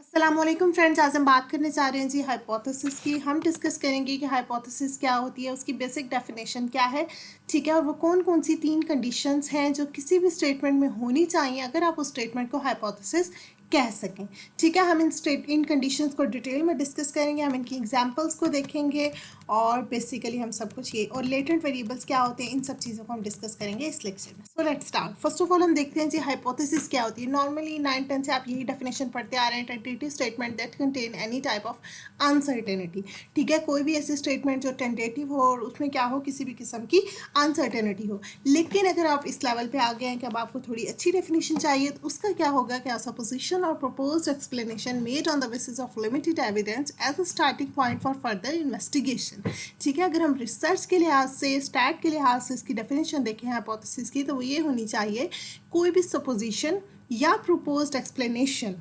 अस्सलामुअलैकुम फ्रेंड्स, आज हम बात करने जा रहे हैं जी हाइपोथेसिस की। हम डिस्कस करेंगे कि हाइपोथेसिस क्या होती है, उसकी बेसिक डेफिनेशन क्या है, ठीक है, और वो कौन कौन सी तीन कंडीशंस हैं जो किसी भी स्टेटमेंट में होनी चाहिए अगर आप उस स्टेटमेंट को हाइपोथेसिस कह सकें। ठीक है, हम इन कंडीशंस को डिटेल में डिस्कस करेंगे, हम इनकी एग्जांपल्स को देखेंगे और बेसिकली हम सब कुछ ये और लेटेंट वेरिएबल्स क्या होते हैं इन सब चीज़ों को हम डिस्कस करेंगे इस लेक्चर में। So let's start. First of all हम देखते हैं जी हाइपोथेसिस क्या होती है। नॉर्मली 9-10 से आप यही डेफिनेशन पढ़ते आ रहे हैं, tentative statement that contain any type of uncertainty. ठीक है, कोई भी ऐसी स्टेटमेंट जो टेंटेटिव हो और उसमें क्या हो, किसी भी किस्म की अनसर्टेनिटी हो। लेकिन अगर आप इस लेवल पे आ गए हैं कि अब आपको थोड़ी अच्छी डेफिनेशन चाहिए तो उसका क्या होगा कि supposition or proposed explanation made on the basis of limited evidence as a starting point for further investigation। ठीक है, अगर हम रिसर्च के लिहाज से, स्टैट के लिहाज से इसकी डेफिनेशन देखें हाइपोथेसिस की, तो वो ये होनी चाहिए कोई भी सपोजिशन या proposed explanation,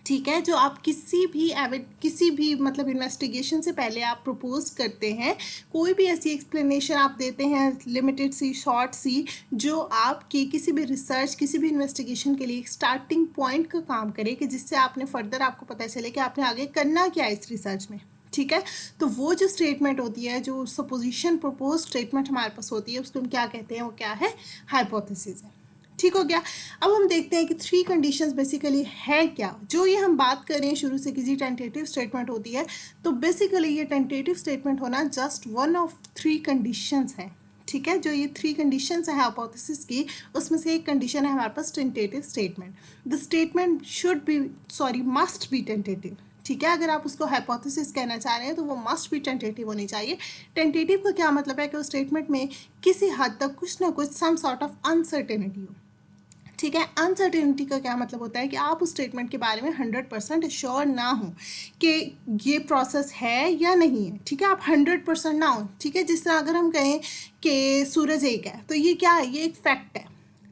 ठीक है, जो आप किसी भी मतलब इन्वेस्टिगेशन से पहले आप प्रपोज करते हैं, कोई भी ऐसी एक्सप्लेनेशन आप देते हैं लिमिटेड सी, शॉर्ट सी, जो आपकी किसी भी रिसर्च, किसी भी इन्वेस्टिगेशन के लिए एक स्टार्टिंग पॉइंट का काम करे कि जिससे आपने फर्दर आपको पता चले कि आपने आगे करना क्या है इस रिसर्च में। ठीक है, तो वो जो स्टेटमेंट होती है, जो सपोजिशन प्रपोज स्टेटमेंट हमारे पास होती है, उसको हम क्या कहते हैं, वो क्या है, हाइपोथेसिस है। ठीक हो गया। अब हम देखते हैं कि थ्री कंडीशंस बेसिकली है क्या। जो ये हम बात करें शुरू से किसी टेंटेटिव स्टेटमेंट होती है, तो बेसिकली ये टेंटेटिव स्टेटमेंट होना just one of three conditions है। ठीक है, जो ये थ्री कंडीशंस है हाइपोथेसिस की, उसमें से एक कंडीशन है हमारे पास tentative statement. The statement must be tentative. ठीक है, अगर आप उसको हाइपोथेसिस कहना चाह रहे हैं तो वो मस्ट बी टेंटेटिव होनी चाहिए। टेंटेटिव का क्या मतलब है कि उस स्टेटमेंट में किसी हद तक कुछ ना कुछ सम सॉर्ट ऑफ अनसर्टेनिटी हो। ठीक है, अनसर्टेनिटी का क्या मतलब होता है कि आप उस स्टेटमेंट के बारे में 100% श्योर ना हो कि ये प्रोसेस है या नहीं है। ठीक है, आप 100% ना हो। ठीक है, जिस तरह अगर हम कहें कि सूरज एक है, तो ये क्या है, ये एक फैक्ट है।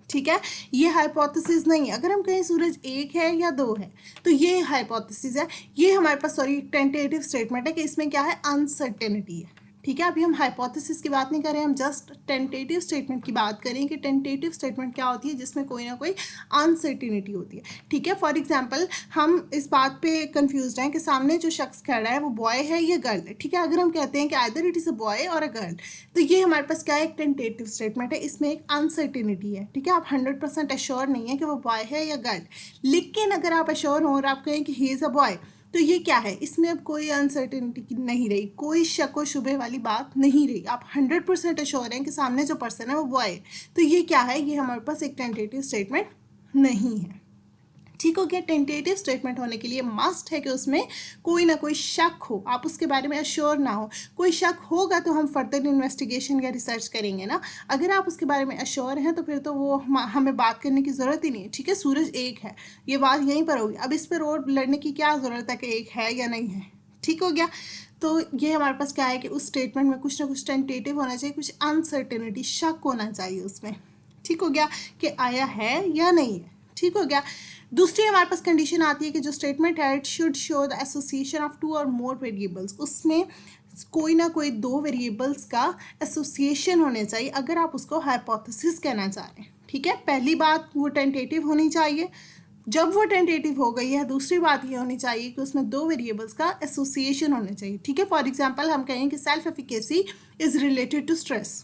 ठीक है, ये हाइपोथेसिस नहीं है। अगर हम कहें सूरज एक है या दो है, तो ये हाइपोथेसिस है। ये हमारे पास टेंटेटिव स्टेटमेंट है कि इसमें क्या है, अनसर्टेनिटी है। ठीक है, अभी हम हाइपोथेसिस की बात नहीं कर रहे हैं, हम जस्ट टेंटेटिव स्टेटमेंट की बात करें कि टेंटेटिव स्टेटमेंट क्या होती है, जिसमें कोई ना कोई अनसर्टिनिटी होती है। ठीक है, फॉर एग्जांपल हम इस बात पे कंफ्यूज हैं कि सामने जो शख्स खड़ा है वो बॉय है या गर्ल है। ठीक है, अगर हम कहते हैं कि either it is a boy और अ गर्ल, तो ये हमारे पास क्या है, एक टेंटेटिव स्टेटमेंट है, इसमें एक अनसर्टिनिटी है। ठीक है, आप 100% अश्योर नहीं है कि वो बॉय है या गर्ल। लेकिन अगर आप अश्योर हो और आप कहें कि ही इज़ अ बॉय, तो ये क्या है, इसमें अब कोई अनसर्टेनिटी नहीं रही, कोई शक व शुबे वाली बात नहीं रही। आप 100% अश्योर हैं कि सामने जो पर्सन है वो बॉय है। तो ये क्या है, ये हमारे पास एक टेंटेटिव स्टेटमेंट नहीं है। ठीक हो गया। टेंटेटिव स्टेटमेंट होने के लिए मस्ट है कि उसमें कोई ना कोई शक हो, आप उसके बारे में अश्योर ना हो। कोई शक होगा तो हम फर्दर इन्वेस्टिगेशन या रिसर्च करेंगे ना। अगर आप उसके बारे में अश्योर हैं तो फिर तो वो हमें बात करने की ज़रूरत ही नहीं है। ठीक है, सूरज एक है, ये बात यहीं पर होगी। अब इस पर और लड़ने की क्या ज़रूरत है कि एक है या नहीं है। ठीक हो गया। तो ये हमारे पास क्या है कि उस स्टेटमेंट में कुछ ना कुछ टेंटेटिव होना चाहिए, कुछ अनसर्टेनिटी, शक होना चाहिए उसमें। ठीक हो गया, कि आया है या नहीं है। ठीक हो गया। दूसरी हमारे पास कंडीशन आती है कि जो स्टेटमेंट है, it should show the association of two और मोर वेरिएबल्स। उसमें कोई ना कोई दो वेरिएबल्स का एसोसिएशन होने चाहिए अगर आप उसको हाइपोथेसिस कहना चाह रहे हैं। ठीक है, पहली बात वो टेंटेटिव होनी चाहिए। जब वो टेंटेटिव हो गई है, दूसरी बात ये होनी चाहिए कि उसमें दो वेरिएबल्स का एसोसिएशन होना चाहिए। ठीक है, फॉर एग्जांपल हम कहें कि self efficacy is related to stress,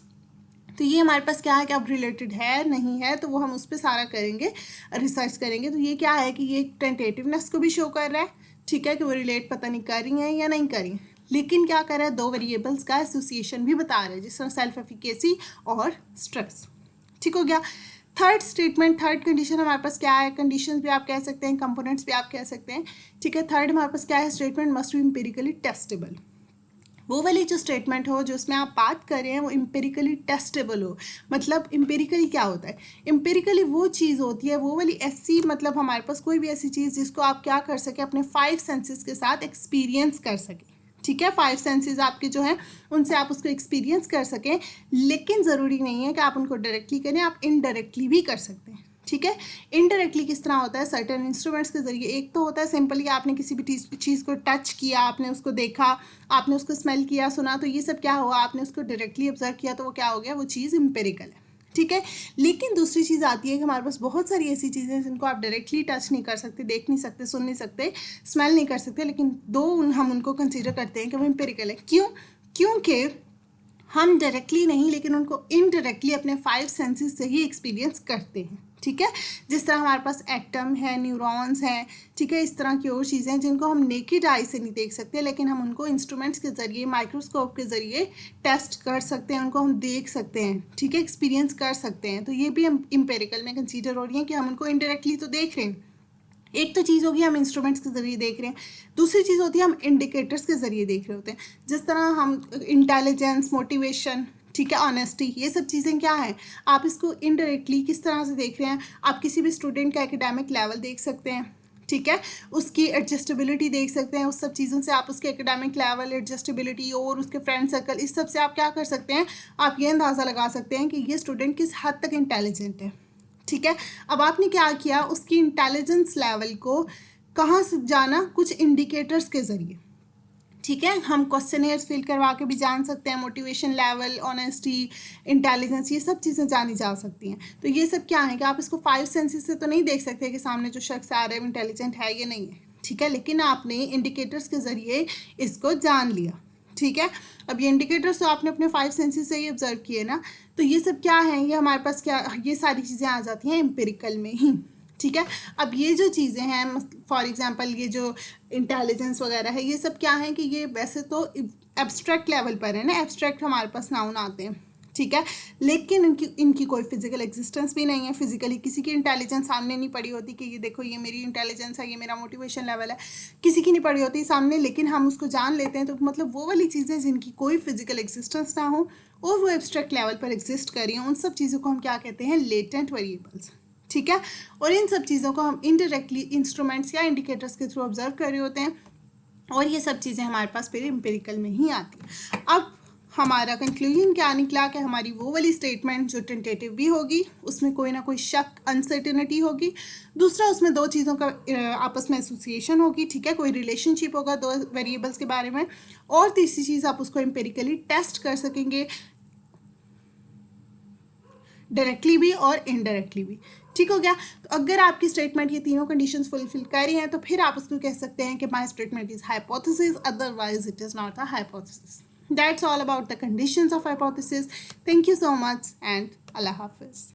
तो ये हमारे पास क्या है कि अब रिलेटेड है नहीं है, तो वो हम उस पर सारा करेंगे, रिसर्च करेंगे। तो ये क्या है कि ये टेंटेटिवनेस को भी शो कर रहा है। ठीक है, कि वो रिलेट पता नहीं कर रही हैं या नहीं कर रही, लेकिन क्या कर रहा है, दो वेरिएबल्स का एसोसिएशन भी बता रहा है, जिस तरह सेल्फ एफिकेसी और स्ट्रेस। ठीक हो गया। थर्ड स्टेटमेंट, थर्ड कंडीशन हमारे पास क्या है, कंडीशन भी आप कह सकते हैं, कंपोनेंट्स भी आप कह सकते हैं। ठीक है, थर्ड हमारे पास क्या है, statement must B empirically testable. वो वाली जो स्टेटमेंट हो जो उसमें आप बात कर रहे हैं वो एम्पेरिकली टेस्टेबल हो। मतलब एम्पेरिकली क्या होता है, एम्पेरिकली वो चीज़ होती है, वो वाली ऐसी, मतलब हमारे पास कोई भी ऐसी चीज़ जिसको आप क्या कर सकें, अपने 5 सेंसेस के साथ एक्सपीरियंस कर सकें। ठीक है, 5 सेंसेस आपके जो हैं उनसे आप उसको एक्सपीरियंस कर सकें, लेकिन ज़रूरी नहीं है कि आप उनको डायरेक्टली करें, आप इनडायरेक्टली भी कर सकते हैं। ठीक है, इनडायरेक्टली किस तरह होता है, सर्टेन इंस्ट्रूमेंट्स के जरिए। एक तो होता है सिंपली आपने किसी भी चीज़ को टच किया, आपने उसको देखा, आपने उसको स्मेल किया, सुना, तो ये सब क्या हुआ, आपने उसको डायरेक्टली ऑब्जर्व किया, तो वो क्या हो गया, वो चीज़ एम्पिरिकल है। ठीक है। लेकिन दूसरी चीज़ आती है कि हमारे पास बहुत सारी ऐसी चीज़ें हैं जिनको आप डायरेक्टली टच नहीं कर सकते, देख नहीं सकते, सुन नहीं सकते, स्मेल नहीं कर सकते, लेकिन हम उनको कंसीडर करते हैं कि वो एम्पिरिकल है। क्यों? क्योंकि हम डायरेक्टली नहीं लेकिन उनको इनडायरेक्टली अपने 5 सेंसेस से ही एक्सपीरियंस करते हैं। ठीक है। जिस तरह हमारे पास एटम है, न्यूरॉन्स हैं, ठीक है, इस तरह की और चीज़ें हैं जिनको हम नेकेड आई से नहीं देख सकते, लेकिन हम उनको इंस्ट्रूमेंट्स के ज़रिए, माइक्रोस्कोप के ज़रिए टेस्ट कर सकते हैं, उनको हम देख सकते हैं, ठीक है, एक्सपीरियंस कर सकते हैं। तो ये भी हम एम्पिरिकल में कंसीडर हो रही हैं कि हम उनको इनडायरेक्टली तो देख रहे हैं। एक तो चीज़ होगी हम इंस्ट्रूमेंट्स के ज़रिए देख रहे हैं, दूसरी चीज़ होती है हम इंडिकेटर्स के ज़रिए देख रहे होते हैं। जिस तरह हम इंटेलिजेंस, मोटिवेशन, ठीक है, ऑनेस्टी, ये सब चीज़ें क्या है, आप इसको इनडायरेक्टली किस तरह से देख रहे हैं। आप किसी भी स्टूडेंट का एकेडमिक लेवल देख सकते हैं, ठीक है, उसकी एडजस्टेबिलिटी देख सकते हैं, उस सब चीज़ों से आप उसके एकेडमिक लेवल, एडजस्टेबिलिटी और उसके फ्रेंड सर्कल, इस सब से आप क्या कर सकते हैं, आप ये अंदाज़ा लगा सकते हैं कि ये स्टूडेंट किस हद तक इंटेलिजेंट है। ठीक है। अब आपने क्या किया, उसकी इंटेलिजेंस लेवल को कहाँ से जाना, कुछ इंडिकेटर्स के ज़रिए। ठीक है, हम क्वेश्चनेयर्स फिल करवा के भी जान सकते हैं, मोटिवेशन लेवल, ऑनेस्टी, इंटेलिजेंस, ये सब चीज़ें जानी जा सकती हैं। तो ये सब क्या है कि आप इसको 5 सेंसेस से तो नहीं देख सकते कि सामने जो शख्स आ रहा है इंटेलिजेंट है या नहीं है, ठीक है, लेकिन आपने इंडिकेटर्स के ज़रिए इसको जान लिया। ठीक है। अब ये इंडिकेटर्स तो आपने अपने 5 सेंसेस से ही ऑब्जर्व किए ना, तो ये सब क्या है, ये हमारे पास क्या, ये सारी चीज़ें आ जाती हैं एम्पिरिकल में ही। ठीक है। अब ये जो चीज़ें हैं, फॉर एग्जांपल ये जो इंटेलिजेंस वगैरह है, ये सब क्या है कि ये वैसे तो एब्स्ट्रैक्ट लेवल पर है ना, एब्स्ट्रैक्ट हमारे पास नाउन आते हैं, ठीक है, लेकिन इनकी कोई फिजिकल एग्जिस्टेंस भी नहीं है। फिजिकली किसी की इंटेलिजेंस सामने नहीं पड़ी होती कि ये देखो ये मेरी इंटेलिजेंस है, ये मेरा मोटिवेशन लेवल है, किसी की नहीं पड़ी होती सामने, लेकिन हम उसको जान लेते हैं। तो मतलब वो वाली चीज़ें जिनकी कोई फिजिकल एग्जिस्टेंस ना हो और वो एब्स्ट्रैक्ट लेवल पर एग्जिस्ट कर रही हैं, उन सब चीज़ों को हम क्या कहते हैं, लेटेंट वेरिएबल्स। ठीक है। और इन सब चीज़ों को हम इनडायरेक्टली इंस्ट्रूमेंट्स या इंडिकेटर्स के थ्रू ऑब्जर्व कर रहे होते हैं, और ये सब चीज़ें हमारे पास फिर एम्पिरिकल में ही आती हैं। अब हमारा कंक्लूजन क्या निकला कि हमारी वो वाली स्टेटमेंट जो टेंटेटिव भी होगी, उसमें कोई ना कोई शक, अनसर्टेनिटी होगी। दूसरा, उसमें दो चीज़ों का आपस में एसोसिएशन होगी, ठीक है, कोई रिलेशनशिप होगा दो वेरिएबल्स के बारे में। और तीसरी चीज़, आप उसको एम्पिरिकली टेस्ट कर सकेंगे, डायरेक्टली भी और इनडायरेक्टली भी। ठीक हो गया। तो अगर आपकी स्टेटमेंट ये तीनों कंडीशंस फुलफिल कर रही हैं तो फिर आप उसको कह सकते हैं कि my statement is hypothesis, otherwise it is not a hypothesis. That's all about the conditions of hypothesis. Thank you so much and अल्लाह हाफिज़।